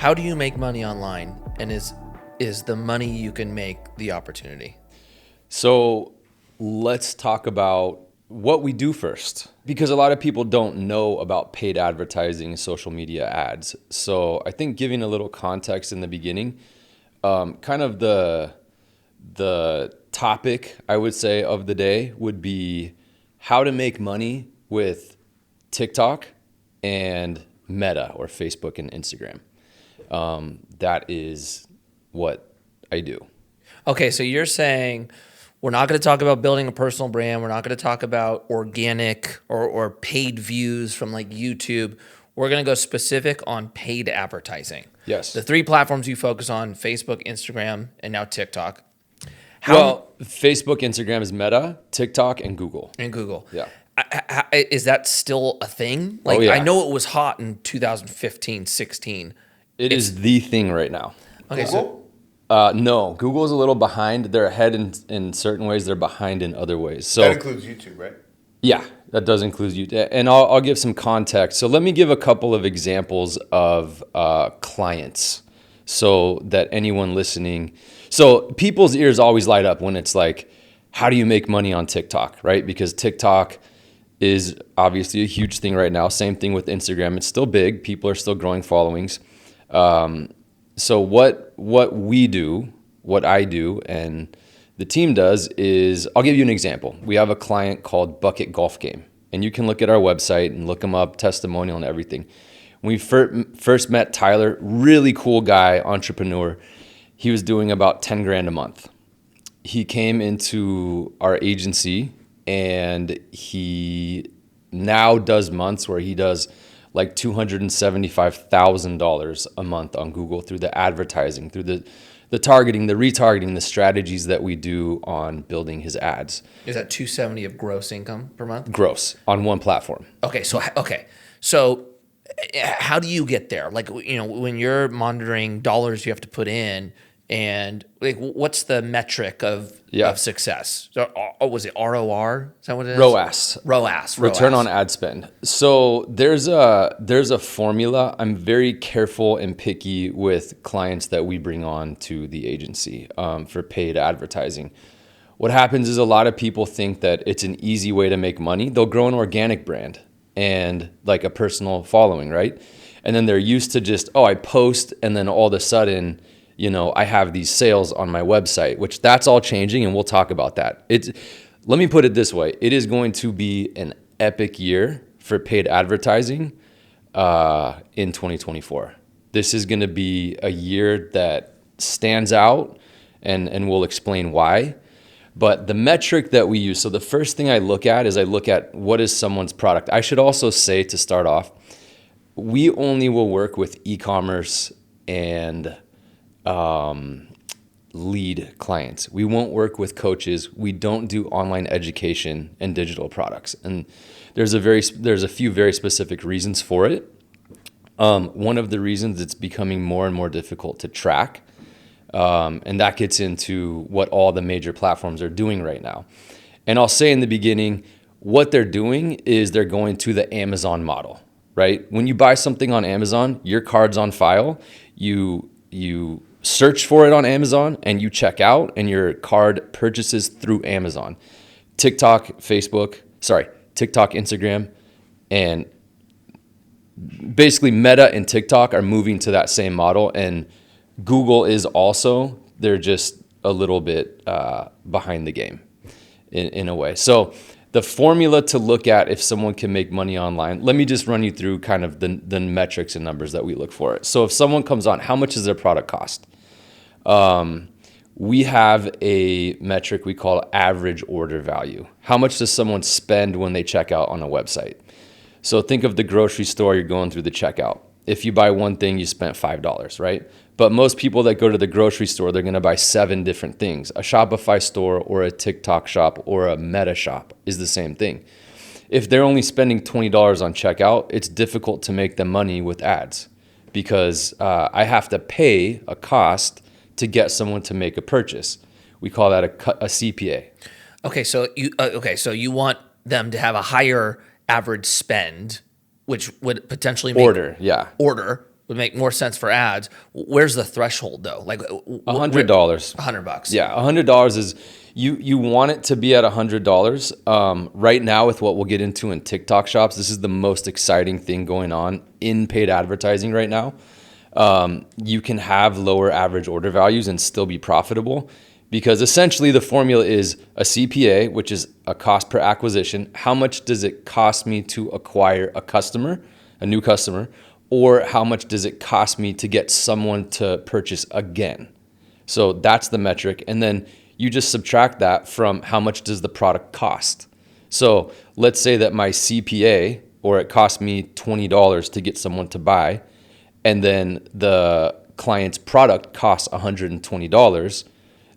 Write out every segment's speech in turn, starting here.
How do you make money online, and is the money you can make the opportunity? So let's talk about what we do first, because a lot of people don't know about paid advertising and social media ads. So I think giving a little context in the beginning, kind of the topic I would say of the day would be how to make money with TikTok and Meta, or Facebook and Instagram. That is what I do. Okay, so you're saying we're not going to talk about building a personal brand. We're not going to talk about organic or paid views from like YouTube. We're going to go specific on paid advertising. Yes. The three platforms you focus on: Facebook, Instagram, and now TikTok. Facebook, Instagram is Meta, TikTok, and Google. And Google. Yeah. Is that still a thing? Like, yeah. I know it was hot in 2015, 16. It is the thing right now. Okay, Google? No, Google's a little behind. They're ahead in certain ways. They're behind in other ways. So That includes YouTube, right? yeah, that does include you. And I'll give some context. So let me give a couple of examples of clients so that anyone listening. So people's ears always light up when it's like, how do you make money on TikTok, right? Because TikTok is obviously a huge thing right now. Same thing with Instagram. It's still big. People are still growing followings. So what we do, what I do, and the team does is, I'll give you an example. We have a client called Bucket Golf Game, and you can look at our website and look them up, testimonial and everything. When we first met Tyler, really cool guy, entrepreneur. He was doing about 10 grand a month. He came into our agency, and he now does months where he does like $275,000 a month on Google through the advertising, through the targeting, the retargeting, the strategies that we do on building his ads. Is that 270 of gross income per month? Gross on one platform. Okay, so how do you get there? Like, when you're monitoring dollars you have to put in, and like, what's the metric of success? So, was it ROR? Is that what it is? ROAS. Return on ad spend. So there's a formula. I'm very careful and picky with clients that we bring on to the agency for paid advertising. What happens is a lot of people think that it's an easy way to make money. They'll grow an organic brand and like a personal following, right? And then they're used to just, I post, and then all of a sudden, I have these sales on my website, which that's all changing, and we'll talk about that. Let me put it this way. It is going to be an epic year for paid advertising in 2024. This is going to be a year that stands out, and we'll explain why. But the metric that we use, so the first thing I look at is what is someone's product. I should also say, to start off, we only will work with e-commerce and lead clients. We won't work with coaches. We don't do online education and digital products. And there's a few very specific reasons for it. One of the reasons, it's becoming more and more difficult to track. And that gets into what all the major platforms are doing right now. And I'll say in the beginning, what they're doing is they're going to the Amazon model, right? When you buy something on Amazon, your card's on file. You search for it on Amazon, and you check out, and your card purchases through Amazon. TikTok, Instagram, and basically Meta and TikTok are moving to that same model, and Google is also. They're just a little bit behind the game in a way. So the formula to look at if someone can make money online, let me just run you through kind of the metrics and numbers that we look for. So if someone comes on, how much does their product cost? We have a metric we call average order value. How much does someone spend when they check out on a website? So think of the grocery store, you're going through the checkout. If you buy one thing, you spent $5, right? But most people that go to the grocery store, they're going to buy 7 different things. A Shopify store or a TikTok shop or a Meta shop is the same thing. If they're only spending $20 on checkout, it's difficult to make them money with ads, because I have to pay a cost to get someone to make a purchase. We call that a CPA. Okay, so you want them to have a higher average spend, which would potentially make order, would make more sense for ads. Where's the threshold though? Like $100. $100. Yeah, $100 is you want it to be at $100. Right now, with what we'll get into in TikTok shops, this is the most exciting thing going on in paid advertising right now. You can have lower average order values and still be profitable, because essentially the formula is a CPA, which is a cost per acquisition. How much does it cost me to acquire a new customer, or how much does it cost me to get someone to purchase again? So that's the metric. And then you just subtract that from how much does the product cost. So let's say that my CPA, or it cost me $20 to get someone to buy, and then the client's product costs $120,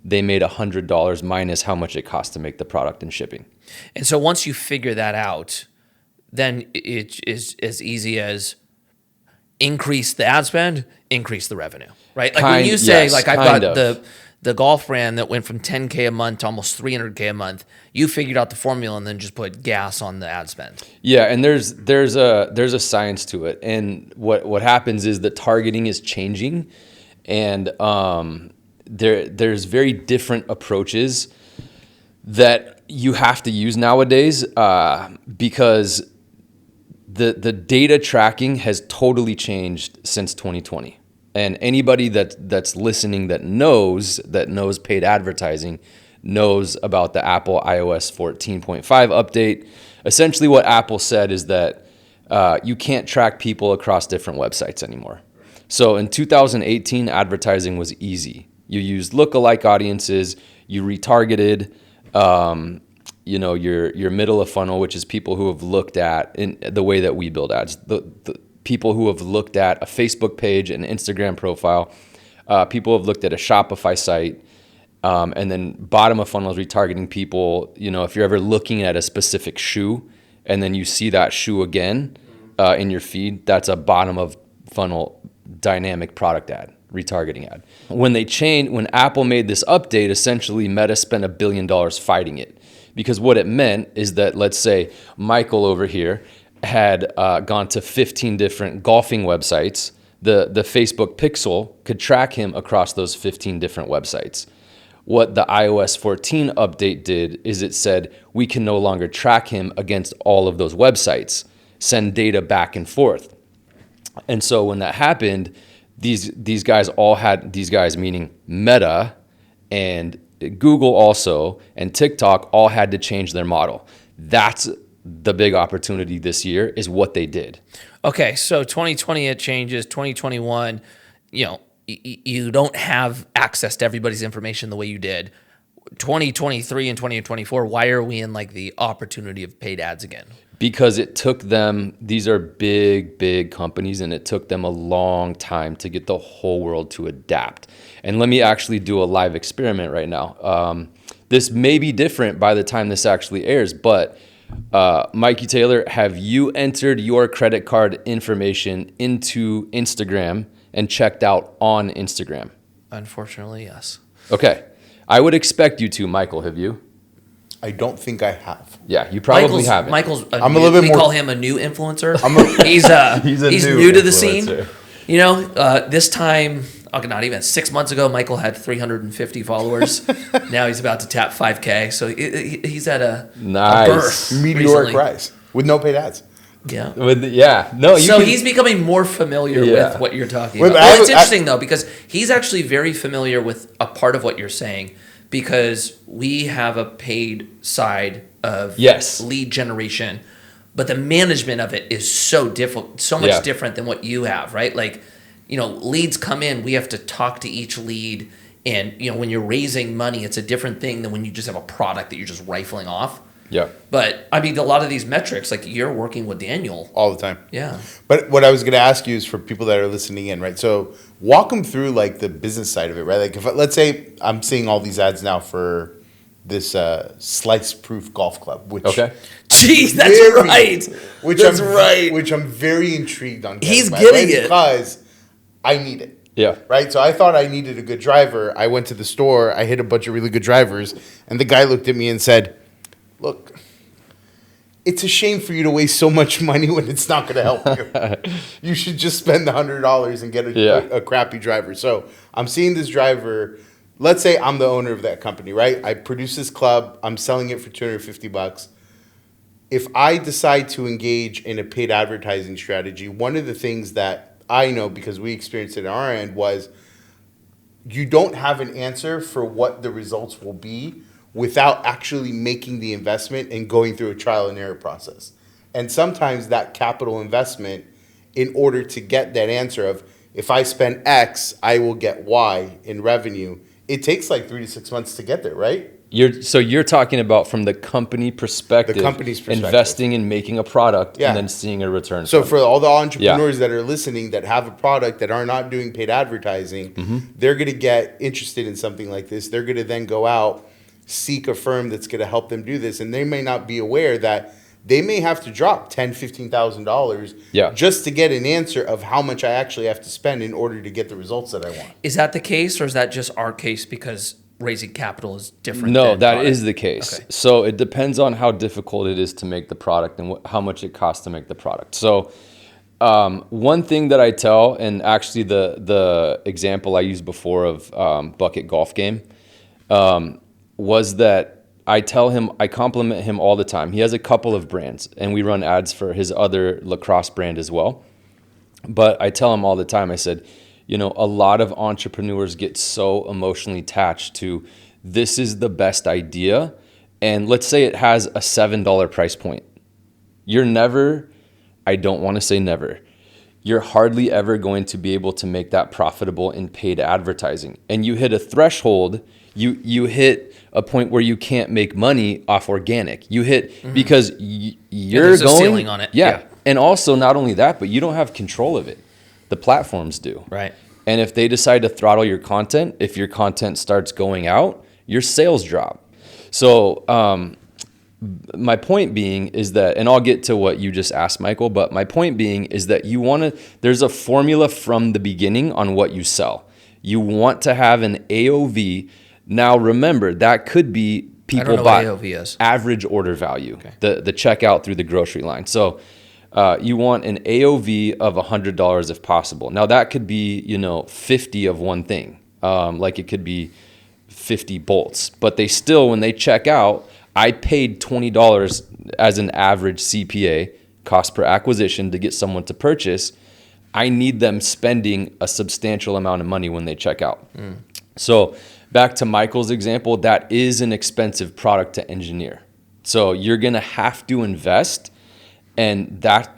they made $100 minus how much it costs to make the product and shipping. And so once you figure that out, then it is as easy as increase the ad spend, increase the revenue, right? Like when you say, like I've got the golf brand that went from 10K a month to almost 300K a month, you figured out the formula and then just put gas on the ad spend. Yeah, and there's a science to it. And what happens is that targeting is changing, and there's very different approaches that you have to use nowadays, because the data tracking has totally changed since 2020. And anybody that's listening that knows paid advertising knows about the Apple iOS 14.5 update. Essentially what Apple said is that you can't track people across different websites anymore. So in 2018, advertising was easy. You used lookalike audiences, you retargeted your middle of funnel, which is people who have looked at, in the way that we build ads, the people who have looked at a Facebook page, an Instagram profile, people have looked at a Shopify site, and then bottom of funnel is retargeting people. If you're ever looking at a specific shoe and then you see that shoe again in your feed, that's a bottom of funnel dynamic product ad, retargeting ad. When Apple made this update, essentially Meta spent $1 billion fighting it, because what it meant is that, let's say Michael over here had gone to 15 different golfing websites, the Facebook Pixel could track him across those 15 different websites. What the iOS 14 update did is it said we can no longer track him against all of those websites, send data back and forth. And so when that happened, these guys meaning Meta and Google also, and TikTok all had to change their model. That's the big opportunity this year, is what they did. Okay, so 2020 it changes. 2021, you don't have access to everybody's information the way you did. 2023 and 2024, why are we in like the opportunity of paid ads again? Because it took them, these are big companies, and it took them a long time to get the whole world to adapt. And let me actually do a live experiment right now. This may be different by the time this actually airs, but Mikey Taylor, have you entered your credit card information into Instagram and checked out on Instagram? Unfortunately, yes. Okay. I would expect you to, Michael. Have you? I don't think I have. Yeah, you probably haven't. Michael's I'm a little bit we more. call him a new influencer. He's new to the scene. This time, not even 6 months ago, Michael had 350 followers. Now he's about to tap 5K. So he's at a birth Meteoric recently. rise with no paid ads. Yeah. He's becoming more familiar with what you're talking about. Well, it's interesting though, because he's actually very familiar with a part of what you're saying, because we have a paid side of lead generation, but the management of it is so difficult, so much different than what you have, right? Like, leads come in, we have to talk to each lead, and when you're raising money, it's a different thing than when you just have a product that you're just rifling off. Yeah. But I mean, a lot of these metrics, like you're working with Daniel all the time. Yeah. But what I was going to ask you is for people that are listening in, right? So walk them through like the business side of it, right? Like let's say I'm seeing all these ads now for this slice-proof golf club, which Jeez, that's right. Which I'm very intrigued on. He's getting it because I need it. Yeah. Right. So I thought I needed a good driver. I went to the store. I hit a bunch of really good drivers, and the guy looked at me and said, "Look, it's a shame for you to waste so much money when it's not going to help you. You should just spend the $100 and get a crappy driver. So I'm seeing this driver. Let's say I'm the owner of that company, right? I produce this club. I'm selling it for $250. If I decide to engage in a paid advertising strategy, one of the things that I know, because we experienced it on our end, was you don't have an answer for what the results will be without actually making the investment and going through a trial and error process. And sometimes that capital investment, in order to get that answer of, if I spend X, I will get Y in revenue, it takes like 3 to 6 months to get there, right? You're talking about from the company perspective, investing in making a product and then seeing a return. So for all the entrepreneurs that are listening that have a product that are not doing paid advertising, they're going to get interested in something like this. They're going to then go out, seek a firm that's going to help them do this, and they may not be aware that they may have to drop $10,000, $15,000 just to get an answer of how much I actually have to spend in order to get the results that I want. Is that the case, or is that just our case because raising capital is different? No, that is the case. Okay. So it depends on how difficult it is to make the product and how much it costs to make the product. So one thing that I tell, and actually the example I used before of Bucket Golf Game, was that I tell him, I compliment him all the time. He has a couple of brands, and we run ads for his other lacrosse brand as well. But I tell him all the time, I said, you know, a lot of entrepreneurs get so emotionally attached to, this is the best idea. And let's say it has a $7 price point. You're never, I don't want to say never, you're hardly ever going to be able to make that profitable in paid advertising. And you hit a threshold, you hit a point where you can't make money off organic. You hit because you're going, a ceiling on it. Yeah. And also not only that, but you don't have control of it. The platforms do. Right. And if they decide to throttle your content, if your content starts going out, your sales drop. So my point being is that, and I'll get to what you just asked, Michael, but my point being is that there's a formula from the beginning on what you sell. You want to have an AOV. Now remember, that could be people buy AOV is. Average order value, the checkout through the grocery line. So you want an AOV of $100 if possible. Now that could be, 50 of one thing. Like it could be 50 bolts, but they still, when they check out, I paid $20 as an average CPA, cost per acquisition, to get someone to purchase. I need them spending a substantial amount of money when they check out. So back to Michael's example, that is an expensive product to engineer. So you're going to have to invest. And that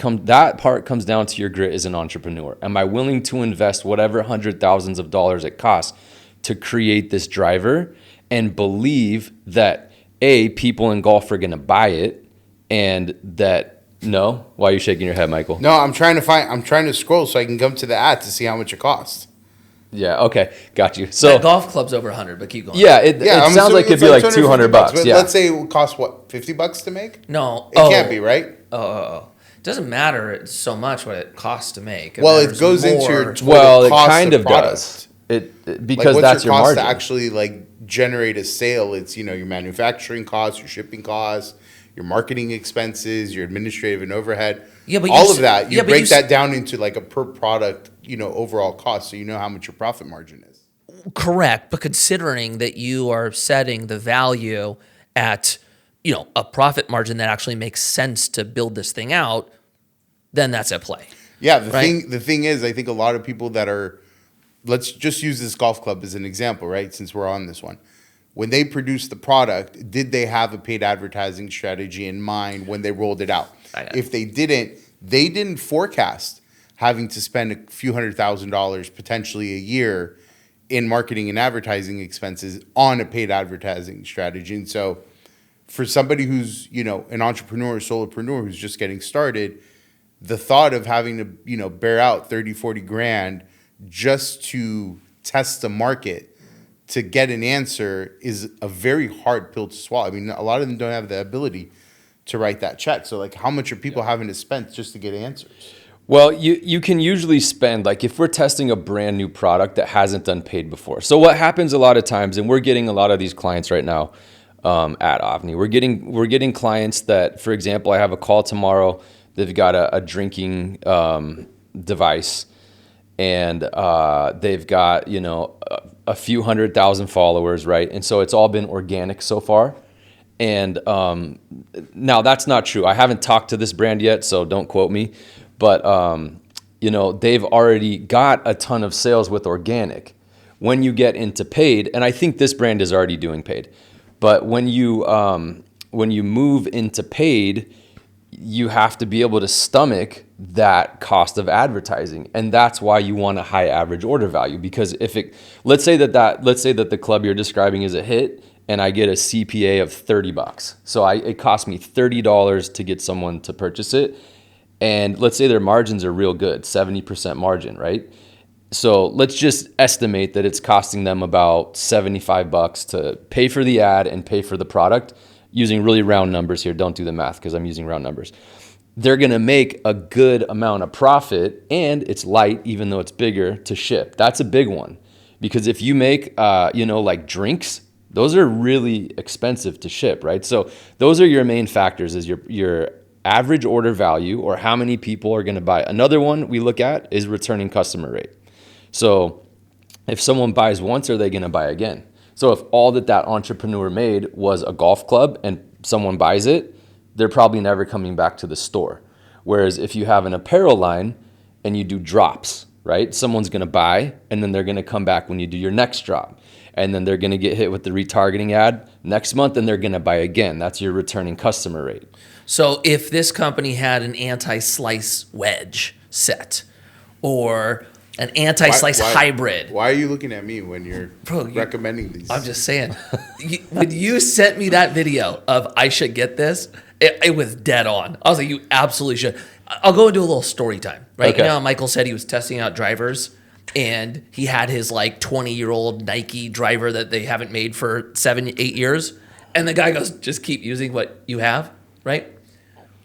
part comes down to your grit as an entrepreneur. Am I willing to invest whatever hundred thousands of dollars it costs to create this driver and believe that people in golf are going to buy it, and that no? Why are you shaking your head, Michael? No, I'm trying to scroll so I can come to the ad to see how much it costs. Yeah. Okay. Got you. So that golf club's over 100, but keep going. Yeah. It sounds like it'd be like $200. But let's say it would cost what, $50 to make? No, it can't be, right? It doesn't matter so much what it costs to make. It goes into your total it cost kind of product. does. Because that's your margin. To actually generate a sale. It's your manufacturing costs, your shipping costs, your marketing expenses, your administrative and overhead. Yeah, but all of that you break that down into a per product overall cost, so you know how much your profit margin is. Correct, but considering that you are setting the value at a profit margin that actually makes sense to build this thing out, then that's at play. Yeah, the thing is, I think a lot of people that are, let's just use this golf club as an example, right? Since we're on this one. When they produced the product, did they have a paid advertising strategy in mind when they rolled it out? If they didn't forecast having to spend a few $100,000 potentially a year in marketing and advertising expenses on a paid advertising strategy. And so for somebody who's, an entrepreneur or solopreneur who's just getting started, the thought of having to, bear out 30, 40 grand just to test the market to get an answer is a very hard pill to swallow. I mean, a lot of them don't have the ability to write that check. So how much are people having to spend just to get answers? Well, you can usually spend, if we're testing a brand new product that hasn't done paid before. So what happens a lot of times, and we're getting a lot of these clients right now, at Ovni. We're getting clients that, for example, I have a call tomorrow. They've got a drinking device, and they've got a few 100,000 followers, right? And so it's all been organic so far. And now that's not true. I haven't talked to this brand yet, so don't quote me. But they've already got a ton of sales with organic. When you get into paid, and I think this brand is already doing paid, but when you move into paid, you have to be able to stomach that cost of advertising, and that's why you want a high average order value. Because let's say that the club you're describing is a hit, and I get a CPA of $30, so it costs me $30 to get someone to purchase it, and let's say their margins are real good, 70% margin, right? So let's just estimate that it's costing them about $75 to pay for the ad and pay for the product, using really round numbers here. Don't do the math because I'm using round numbers. They're going to make a good amount of profit, and it's light, even though it's bigger, to ship. That's a big one, because if you make, like drinks, those are really expensive to ship, right? So those are your main factors, is your average order value, or how many people are going to buy. Another one we look at is returning customer rate. So if someone buys once, are they going to buy again? So if all that entrepreneur made was a golf club and someone buys it, they're probably never coming back to the store. Whereas if you have an apparel line and you do drops, right? Someone's going to buy, and then they're going to come back when you do your next drop. And then they're going to get hit with the retargeting ad next month, and they're going to buy again. That's your returning customer rate. So if this company had an anti-slice wedge set, or an anti-slice hybrid. Why are you looking at me when you're recommending these? I'm just saying. When you sent me that video of I should get this, it was dead on. I was like, you absolutely should. I'll go into a little story time, right? Okay. Michael said he was testing out drivers, and he had his 20-year-old Nike driver that they haven't made for 7-8 years. And the guy goes, just keep using what you have, right?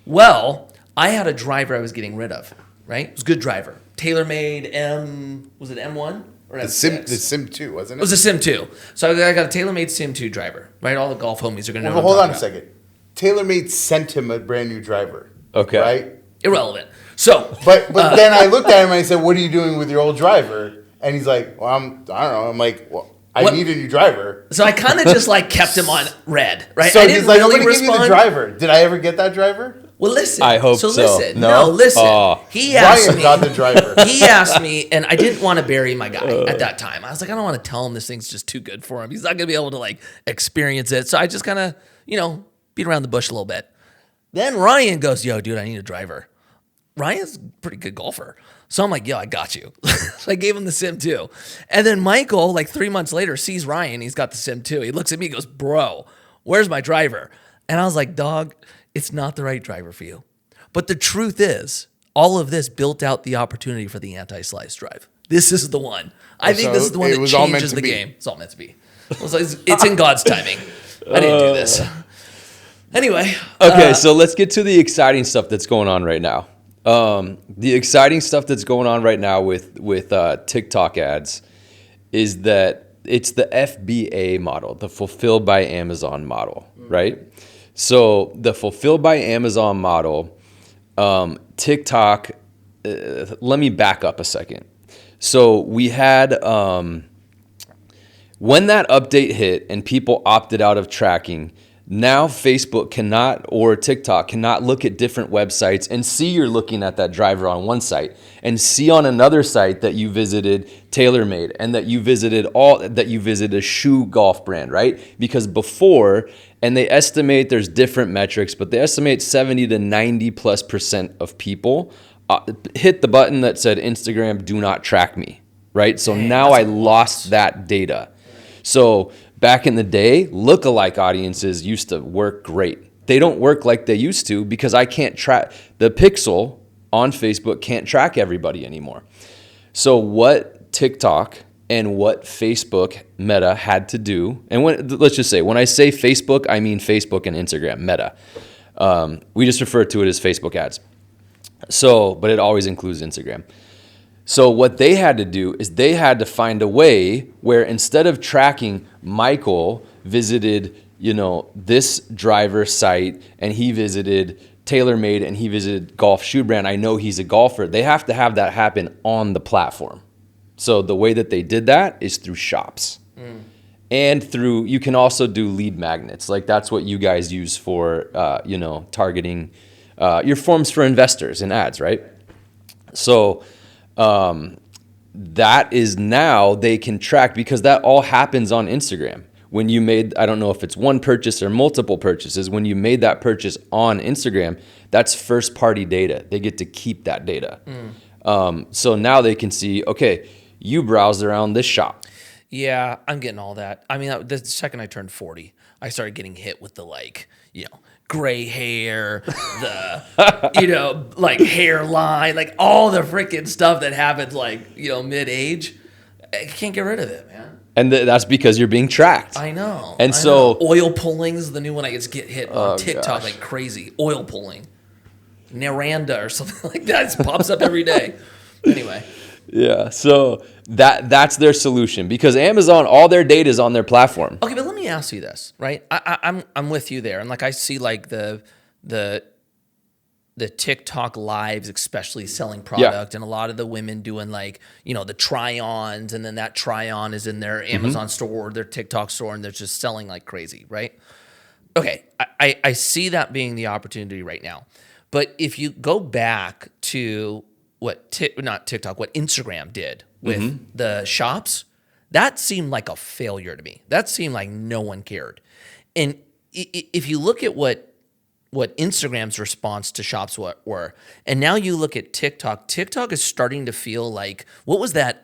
Well, I had a driver I was getting rid of, right? It was a good driver. TaylorMade was it M1 or M6? The Sim 2, wasn't it? It was a Sim 2. So I got a TaylorMade Sim 2 driver, right? All the golf homies are going to know. Well, hold on a second. TaylorMade sent him a brand new driver. Okay. Right? Irrelevant. So, but then I looked at him and I said, "What are you doing with your old driver?" And he's like, "Well, I don't know." I'm like, "Well, I need a new driver." So I kind of just kept him on red, right? So I didn't he's like, really "I'm going to give you the driver." Did I ever get that driver? Well, listen. I hope so. Listen. No? Listen. Oh. He asked Ryan me. got the driver. He asked me, and I didn't want to bury my guy at that time. I was like, I don't want to tell him this thing's just too good for him. He's not going to be able to experience it. So I just kind of, beat around the bush a little bit. Then Ryan goes, "Yo, dude, I need a driver." Ryan's a pretty good golfer. So I'm like, "Yo, I got you." So I gave him the Sim 2. And then Michael, 3 months later, sees Ryan. He's got the Sim 2. He looks at me and goes, "Bro, where's my driver?" And I was like, "Dog, it's not the right driver for you." But the truth is, all of this built out the opportunity for the anti-slice drive. This is the one. I think this is the one that changes the game. It's all meant to be. It's in God's timing. I didn't do this. Anyway. Okay, so let's get to the exciting stuff that's going on right now. The exciting stuff that's going on right now with TikTok ads is that it's the FBA model, the Fulfilled by Amazon model, right? So the Fulfilled by Amazon model, TikTok, let me back up a second. So we had, when that update hit and people opted out of tracking, now Facebook cannot, or TikTok cannot look at different websites and see you're looking at that driver on one site and see on another site that you visited TaylorMade and that you visited a shoe golf brand, right? Because before, and they estimate there's different metrics, but they estimate 70 to 90+% of people hit the button that said Instagram, do not track me, right? So now I lost that data. So back in the day, lookalike audiences used to work great. They don't work like they used to because I can't track, the pixel on Facebook can't track everybody anymore. So what TikTok and what Facebook Meta had to do, and let's just say, when I say Facebook, I mean Facebook and Instagram, Meta. We just refer to it as Facebook ads. So, but it always includes Instagram. So what they had to do is they had to find a way where instead of tracking Michael visited, this driver site and he visited TaylorMade and he visited Golf Shoe Brand. I know he's a golfer. They have to have that happen on the platform. So the way that they did that is through shops. And you can also do lead magnets. Like that's what you guys use for, targeting your forms for investors and ads, right? So that is now they can track, because that all happens on Instagram. When you made, I don't know if it's one purchase or multiple purchases, when you made that purchase on Instagram, that's first party data. They get to keep that data. So now they can see, okay, you browsed around this shop. Yeah, I'm getting all that. I mean, the second I turned 40, I started getting hit with the gray hair, the hairline, like all the freaking stuff that happens mid-age. I can't get rid of it, man. And that's because you're being tracked. I know. And so oil pulling's the new one. I get hit on TikTok gosh. like crazy. Oil pulling, Naranda or something like that. It pops up every day. Anyway. Yeah. So that's their solution, because Amazon, all their data is on their platform. Okay, but let me ask you this, right? I'm with you there, and I see the TikTok lives, especially selling product, and a lot of the women doing the try-ons, and then that try-on is in their Amazon store or their TikTok store, and they're just selling like crazy, right? Okay, I see that being the opportunity right now. But if you go back to what Instagram did with the shops, that seemed like a failure to me. That seemed like no one cared. And if you look at what Instagram's response to shops were, and now you look at TikTok is starting to feel like, what was that?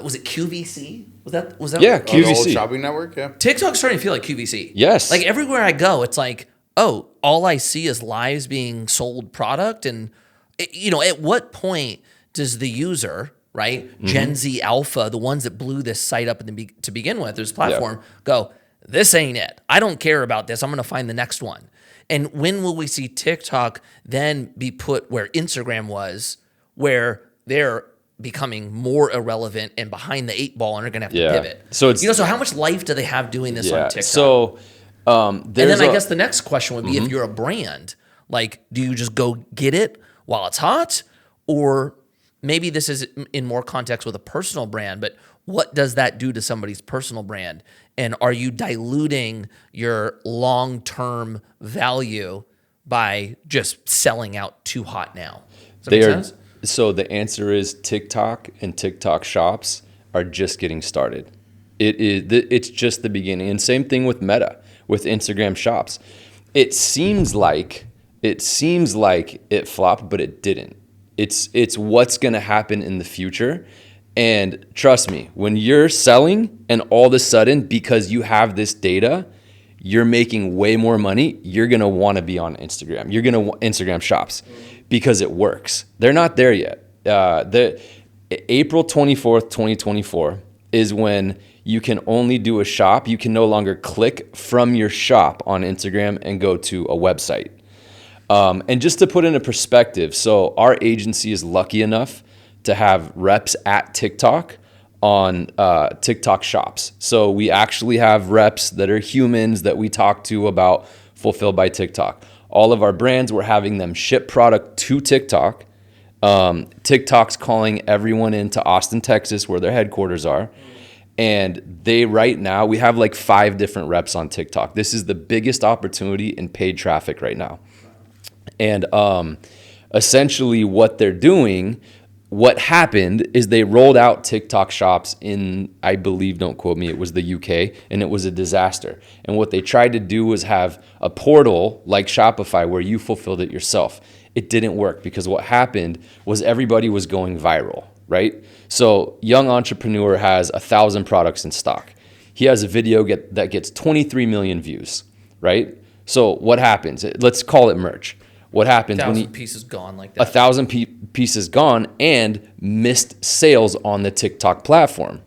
Was it QVC? Was that? Yeah, The QVC. old shopping network, yeah. TikTok's starting to feel like QVC. Yes. Like everywhere I go, it's like, oh, all I see is lives being sold product. And, at what point does the user, right, Gen Z Alpha, the ones that blew this site up to begin with, this platform, go, this ain't it. I don't care about this. I'm going to find the next one. And when will we see TikTok then be put where Instagram was, where they're becoming more irrelevant and behind the 8 ball and are going to have to pivot? So it's so how much life do they have doing this on TikTok? So and then I guess the next question would be, if you're a brand, do you just go get it while it's hot? Or maybe this is in more context with a personal brand, but what does that do to somebody's personal brand? And are you diluting your long-term value by just selling out too hot now? Does that make sense? So the answer is TikTok and TikTok shops are just getting started. It's just the beginning. And same thing with Meta, with Instagram shops. It seems like it flopped, but it didn't. It's what's going to happen in the future. And trust me, when you're selling and all of a sudden, because you have this data, you're making way more money, you're going to want to be on Instagram. You're going to Instagram shops because it works. They're not there yet. April 24th, 2024 is when you can only do a shop. You can no longer click from your shop on Instagram and go to a website. And just to put into perspective, so our agency is lucky enough to have reps at TikTok on TikTok shops. So we actually have reps that are humans that we talk to about Fulfilled by TikTok. All of our brands, we're having them ship product to TikTok. TikTok's calling everyone into Austin, Texas, where their headquarters are. And right now, we have like 5 different reps on TikTok. This is the biggest opportunity in paid traffic right now. And essentially what they're doing, what happened is they rolled out TikTok shops in, I believe, don't quote me, it was the UK, and it was a disaster. And what they tried to do was have a portal like Shopify where you fulfilled it yourself. It didn't work because what happened was everybody was going viral, right? So young entrepreneur has 1,000 products in stock. He has a video that gets 23 million views, right? So what happens? Let's call it merch. What happens 1,000 pieces gone like that? 1,000 pieces gone and missed sales on the TikTok platform.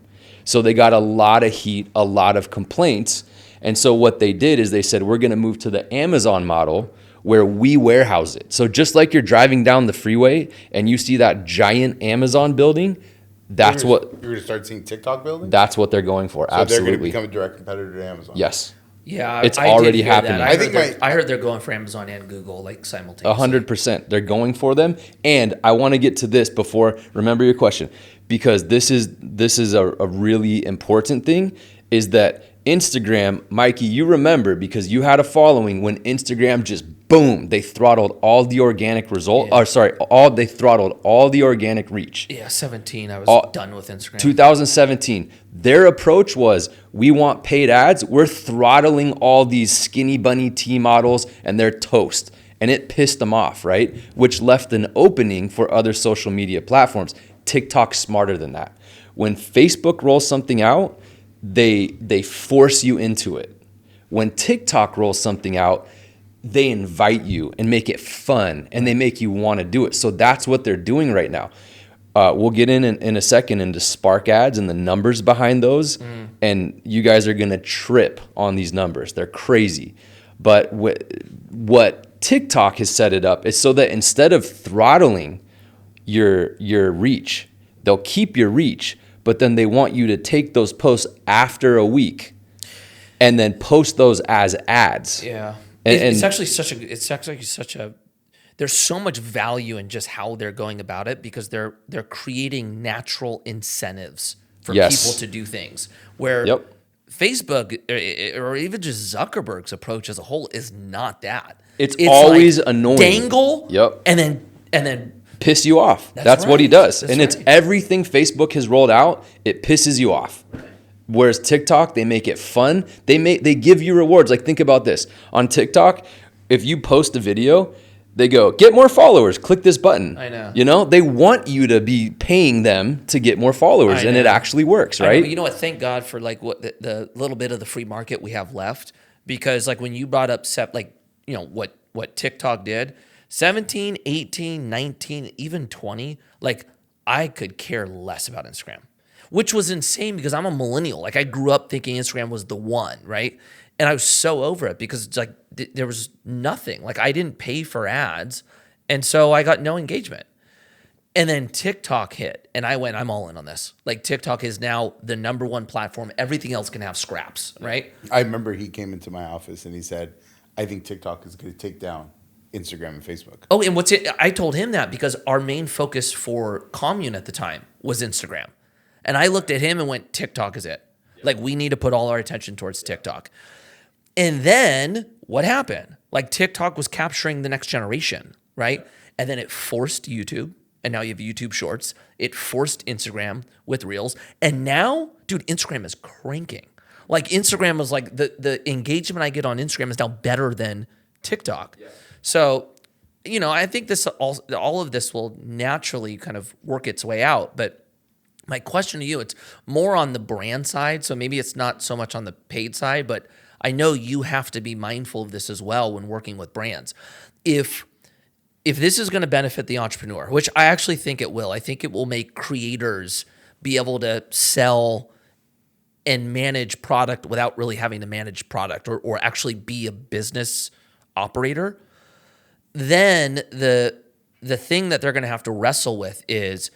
So they got a lot of heat, a lot of complaints. And so what they did is they said, we're going to move to the Amazon model where we warehouse it. So just like you're driving down the freeway and you see that giant Amazon building, that's what you're going to start seeing TikTok building. That's what they're going for. So absolutely. they're going to become a direct competitor to Amazon. Yes. Yeah, It's I did already hear that. happening. I heard they're going for Amazon and Google like simultaneously. 100%. They're going for them. And I want to get to this before, remember your question, because this is a really important thing, is that Instagram, Mikey, you remember, because you had a following when Instagram just boom, they throttled all the organic result, they throttled all the organic reach. Yeah, 17, I was done with Instagram. 2017, their approach was, we want paid ads. We're throttling all these skinny bunny T models and they're toast. And it pissed them off, right? Which left an opening for other social media platforms. TikTok's smarter than that. When Facebook rolls something out, they force you into it. When TikTok rolls something out, they invite you and make it fun, and they make you want to do it. So that's what they're doing right now. We'll get in a second into Spark ads and the numbers behind those, and you guys are going to trip on these numbers. They're crazy. But what TikTok has set it up is so that instead of throttling your reach, they'll keep your reach, but then they want you to take those posts after a week and then post those as ads. Yeah. It's actually such a there's so much value in just how they're going about it, because they're creating natural incentives for people to do things where Facebook or even just Zuckerberg's approach as a whole is not that. It's always like annoying. Dangle and then piss you off. That's what he does. It's everything Facebook has rolled out, it pisses you off. Whereas TikTok, they make it fun. They give you rewards. Like, think about this. On TikTok, if you post a video, they go, get more followers, click this button. I know. You know, they want you to be paying them to get more followers, and it actually works, right? You know what? Thank God for like what the little bit of the free market we have left, because like when you brought up what TikTok did, 17, 18, 19, even 20, like I could care less about Instagram. Which was insane because I'm a millennial. Like I grew up thinking Instagram was the one, right? And I was so over it because it's like there was nothing. Like I didn't pay for ads, and so I got no engagement. And then TikTok hit, and I went, I'm all in on this. Like TikTok is now the number one platform. Everything else can have scraps, right? I remember he came into my office and he said, I think TikTok is going to take down Instagram and Facebook. Oh, and I told him that because our main focus for Commune at the time was Instagram. And I looked at him and went, TikTok is it. Like, we need to put all our attention towards TikTok. And then what happened? Like, TikTok was capturing the next generation, right? And then it forced YouTube. And now you have YouTube Shorts. It forced Instagram with Reels. And now, dude, Instagram is cranking. Like, Instagram is like, the engagement I get on Instagram is now better than TikTok. Yeah. So, you know, I think all of this will naturally kind of work its way out. But my question to you, it's more on the brand side, so maybe it's not so much on the paid side, but I know you have to be mindful of this as well when working with brands. If this is going to benefit the entrepreneur, which I actually think it will, I think it will make creators be able to sell and manage product without really having to manage product or actually be a business operator, then the thing that they're going to have to wrestle with is,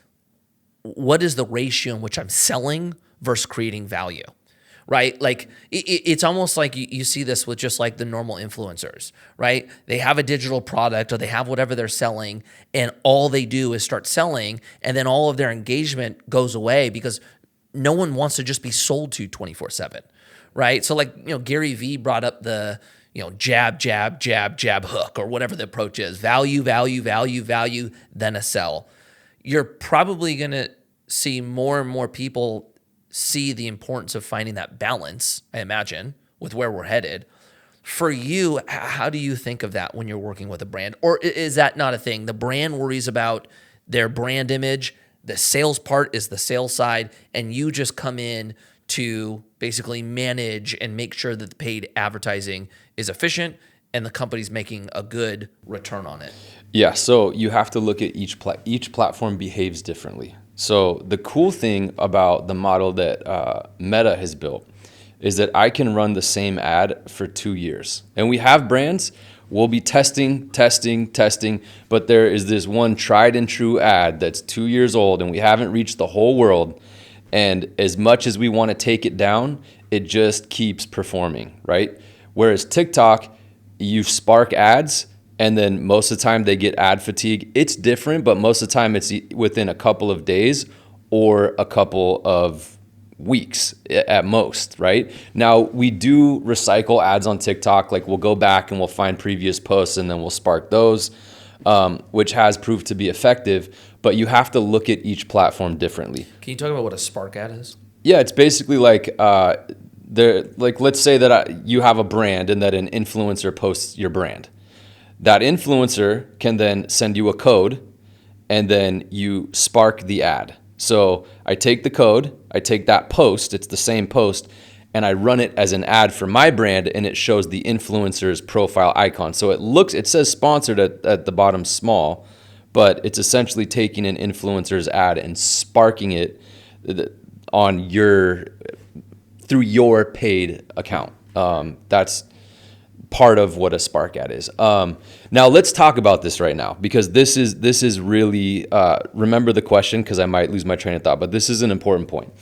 what is the ratio in which I'm selling versus creating value, right? Like it's almost like you see this with just like the normal influencers, right? They have a digital product or they have whatever they're selling, and all they do is start selling, and then all of their engagement goes away because no one wants to just be sold to 24/7, right? So like, Gary Vee brought up the, jab, jab, jab, jab, hook, or whatever the approach is. Value, value, value, value, then a sell. You're probably going to see more and more people see the importance of finding that balance, I imagine, with where we're headed. For you, how do you think of that when you're working with a brand? Or is that not a thing? The brand worries about their brand image, the sales part is the sales side, and you just come in to basically manage and make sure that the paid advertising is efficient and the company's making a good return on it. Yeah, so you have to look at each platform behaves differently. So the cool thing about the model that Meta has built is that I can run the same ad for 2 years. And we have brands, we'll be testing, but there is this one tried and true ad that's 2 years old and we haven't reached the whole world. And as much as we want to take it down, it just keeps performing, right? Whereas TikTok, you spark ads, and then most of the time they get ad fatigue. It's different, but most of the time it's within a couple of days or a couple of weeks at most, right? Now, we do recycle ads on TikTok. Like, we'll go back and we'll find previous posts and then we'll spark those, which has proved to be effective. But you have to look at each platform differently. Can you talk about what a spark ad is? Yeah, it's basically like let's say that you have a brand and that an influencer posts your brand. That influencer can then send you a code, and then you spark the ad. So I take the code, I take that post, it's the same post, and I run it as an ad for my brand, and it shows the influencer's profile icon. So it says sponsored at the bottom small, but it's essentially taking an influencer's ad and sparking it through your paid account. That's part of what a spark ad is. Now let's talk about this right now, because this is really, remember the question, because I might lose my train of thought, but this is an important point.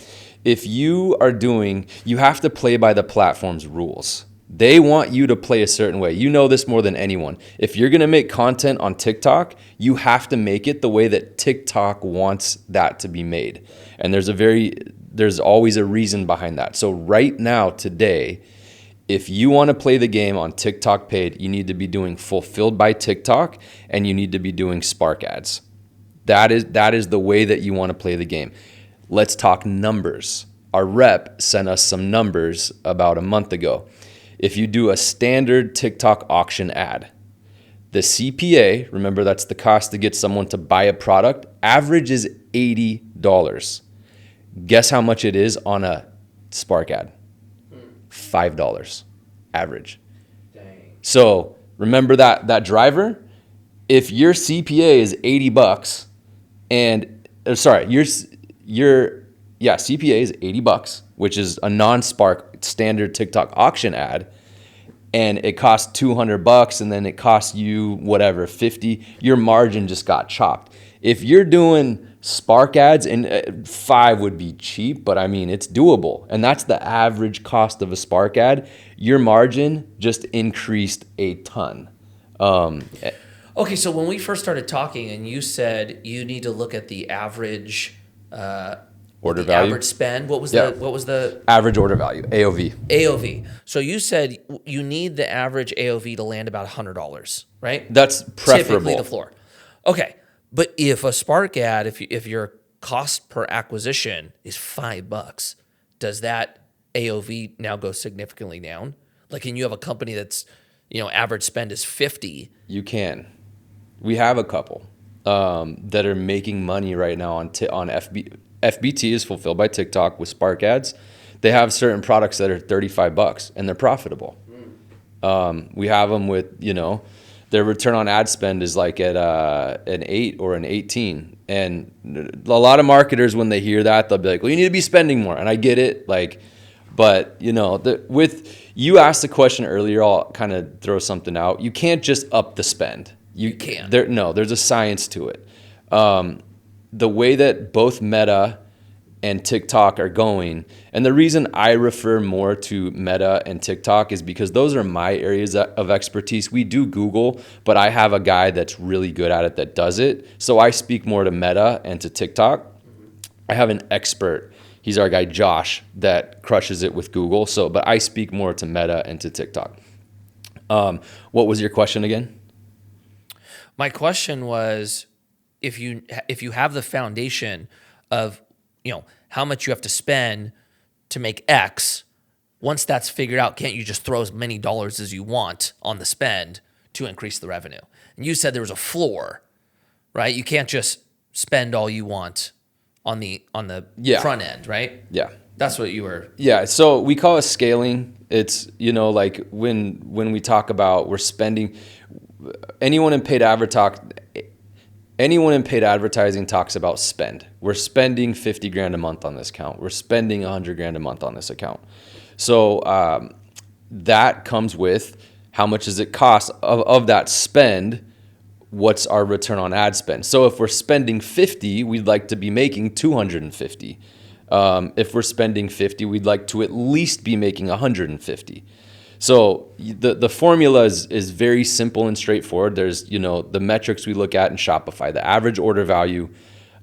If you have to play by the platform's rules. They want you to play a certain way. You know this more than anyone. If you're going to make content on TikTok, you have to make it the way that TikTok wants that to be made. And there's always a reason behind that. So right now, today, if you want to play the game on TikTok paid, you need to be doing fulfilled by TikTok, and you need to be doing spark ads. That is the way that you want to play the game. Let's talk numbers. Our rep sent us some numbers about a month ago. If you do a standard TikTok auction ad, the CPA, remember that's the cost to get someone to buy a product, average is $80. Guess how much it is on a spark ad? $5 average. Dang. So remember that driver? If your CPA is $80 and CPA is $80, which is a non-spark standard TikTok auction ad, and it costs $200, and then it costs you whatever, $50, your margin just got chopped. If you're doing spark ads, and $5 would be cheap, but I mean, it's doable. And that's the average cost of a spark ad. Your margin just increased a ton. Okay, so when we first started talking, and you said you need to look at the average order value, average spend. What was the average order value? AOV. AOV. So you said you need the average AOV to land about $100, right? That's preferable. Typically the floor. Okay, but if a spark ad, if your cost per acquisition is $5, does that AOV now go significantly down? Like, can you have a company that's average spend is 50? You can. We have a couple that are making money right now on FB. FBT is fulfilled by TikTok with spark ads. They have certain products that are $35 and they're profitable. We have them with, their return on ad spend is like at an 8 or an 18. And a lot of marketers, when they hear that, they'll be like, well, you need to be spending more. And I get it. But you asked the question earlier, I'll kind of throw something out. You can't just up the spend. You can't. There's a science to it. The way that both Meta and TikTok are going, and the reason I refer more to Meta and TikTok is because those are my areas of expertise. We do Google, but I have a guy that's really good at it that does it. So I speak more to Meta and to TikTok. I have an expert. He's our guy, Josh, that crushes it with Google. But I speak more to Meta and to TikTok. What was your question again? My question was, if you have the foundation of how much you have to spend to make X, once that's figured out, can't you just throw as many dollars as you want on the spend to increase the revenue? And you said there was a floor, right? You can't just spend all you want on the front end, right? Yeah. That's what you were. Yeah. So we call it scaling. It's, like when we talk about we're spending, anyone in paid advertising talks about spend. We're spending $50,000 a month on this account. We're spending $100,000 a month on this account. So that comes with how much does it cost of that spend? What's our return on ad spend? So if we're spending 50, we'd like to be making 250. If we're spending 50, we'd like to at least be making 150. So the formula is very simple and straightforward. There's, the metrics we look at in Shopify, the average order value,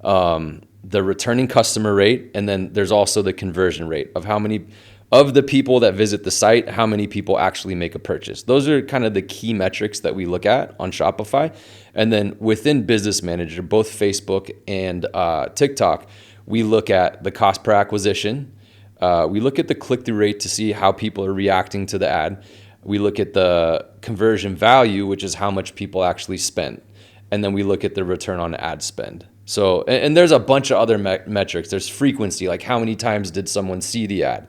the returning customer rate, and then there's also the conversion rate of how many of the people that visit the site, how many people actually make a purchase. Those are kind of the key metrics that we look at on Shopify. And then within Business Manager, both Facebook and TikTok, we look at the cost per acquisition. We look at the click-through rate to see how people are reacting to the ad. We look at the conversion value, which is how much people actually spent. And then we look at the return on ad spend. So, and there's a bunch of other metrics. There's frequency, like how many times did someone see the ad?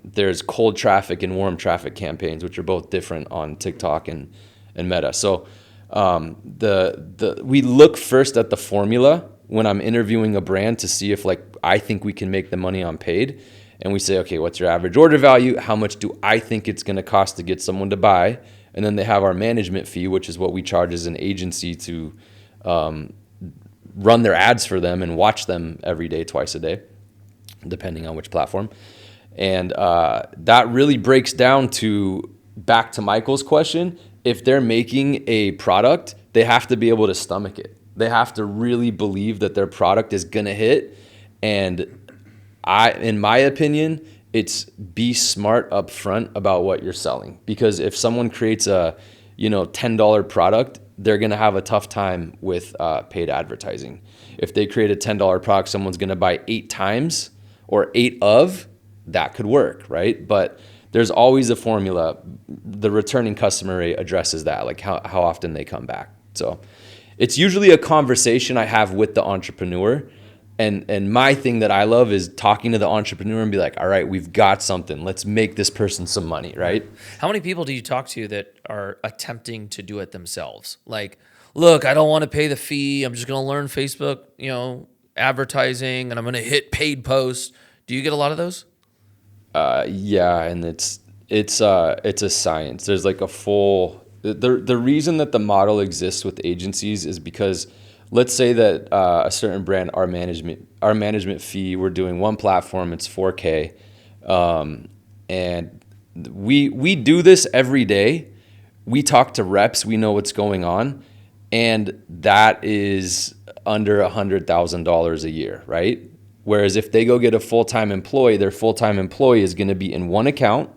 There's cold traffic and warm traffic campaigns, which are both different on TikTok and Meta. So we look first at the formula when I'm interviewing a brand to see if I think we can make the money on paid. And we say, okay, what's your average order value? How much do I think it's going to cost to get someone to buy? And then they have our management fee, which is what we charge as an agency to run their ads for them and watch them every day, twice a day, depending on which platform. And that really breaks down to, back to Michael's question, if they're making a product, they have to be able to stomach it. They have to really believe that their product is going to hit. And in my opinion, it's be smart up front about what you're selling. Because if someone creates a $10 product, they're going to have a tough time with paid advertising. If they create a $10 product, someone's going to buy 8 times or 8 of, that could work, right? But there's always a formula. The returning customer rate addresses that, like how often they come back. So it's usually a conversation I have with the entrepreneur. And my thing that I love is talking to the entrepreneur and be like, all right, we've got something. Let's make this person some money, right? How many people do you talk to that are attempting to do it themselves? Like, look, I don't want to pay the fee. I'm just going to learn Facebook, advertising, and I'm going to hit paid posts. Do you get a lot of those? Yeah, and it's a science. There's like a full the reason that the model exists with agencies is because let's say that a certain brand, our management fee, we're doing one platform, it's $4K, and we do this every day. We talk to reps, we know what's going on, and that is under $100,000 a year, right? Whereas if they go get a full-time employee, their full-time employee is going to be in one account.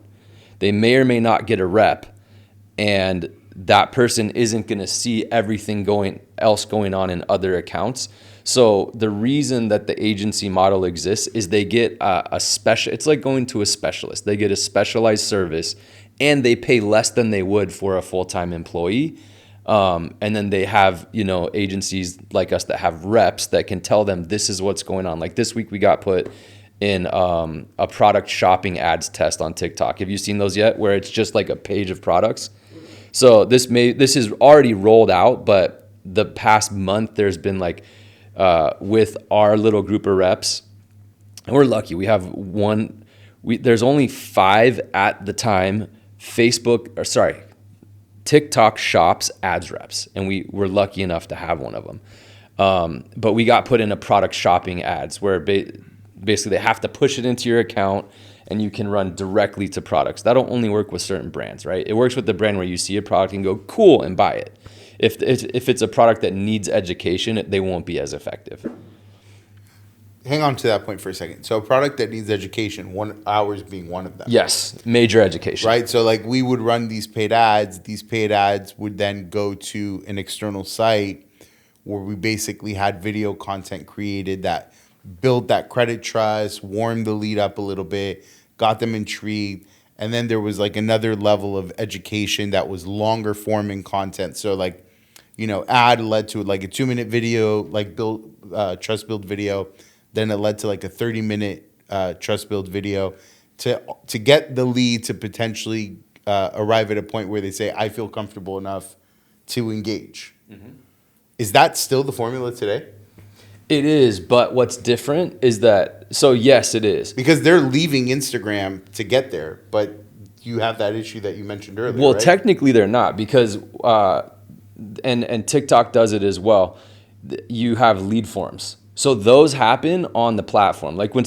They may or may not get a rep, and that person isn't going to see everything else going on in other accounts. So the reason that the agency model exists is they get it's like going to a specialist. They get a specialized service, and they pay less than they would for a full-time employee. And then they have, agencies like us that have reps that can tell them this is what's going on. Like this week we got put in a product shopping ads test on TikTok. Have you seen those yet? Where it's just like a page of products. So this is already rolled out, but the past month there's been with our little group of reps, and we're lucky. We have there's only 5 at the time TikTok shops ads reps, and we're lucky enough to have one of them. But we got put in a product shopping ads where basically they have to push it into your account and you can run directly to products. That'll only work with certain brands, right? It works with the brand where you see a product and go, cool, and buy it. If it's a product that needs education, they won't be as effective. Hang on to that point for a second. So a product that needs education, ours being one of them. Yes, major education. Right? So we would run these paid ads. These paid ads would then go to an external site where we basically had video content created that built that credit trust, warmed the lead up a little bit, got them intrigued. And then there was another level of education that was longer form in content. So ad led to a 2-minute video, trust build video. Then it led to a 30-minute trust build video to get the lead to potentially arrive at a point where they say, I feel comfortable enough to engage. Mm-hmm. Is that still the formula today? It is, but what's different is that, so yes, it is. Because they're leaving Instagram to get there, but you have that issue that you mentioned earlier, well, right? Technically they're not because, and TikTok does it as well, you have lead forms. So those happen on the platform. Like when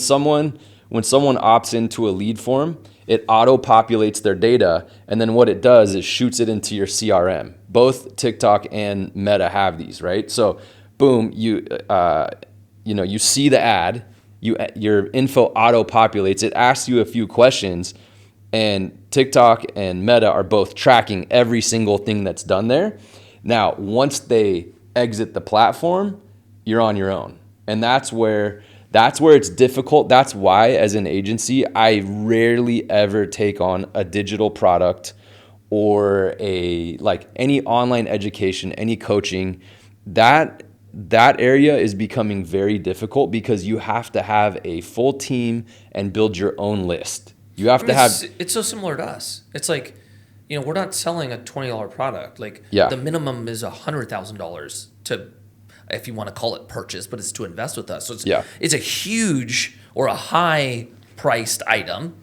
when someone opts into a lead form, it auto-populates their data, and then what it does is shoots it into your CRM. Both TikTok and Meta have these, right? So, boom, you see the ad, your info auto-populates, it asks you a few questions, and TikTok and Meta are both tracking every single thing that's done there. Now, once they exit the platform, you're on your own. And that's where it's difficult. That's why, as an agency, I rarely ever take on a digital product or any online education, any coaching. That area is becoming very difficult because you have to have a full team and build your own list. You have to have. It's so similar to us. It's like, we're not selling a $20 product. Like, the minimum is $100,000 to, if you want to call it purchase, but it's to invest with us. So it's a huge or a high priced item.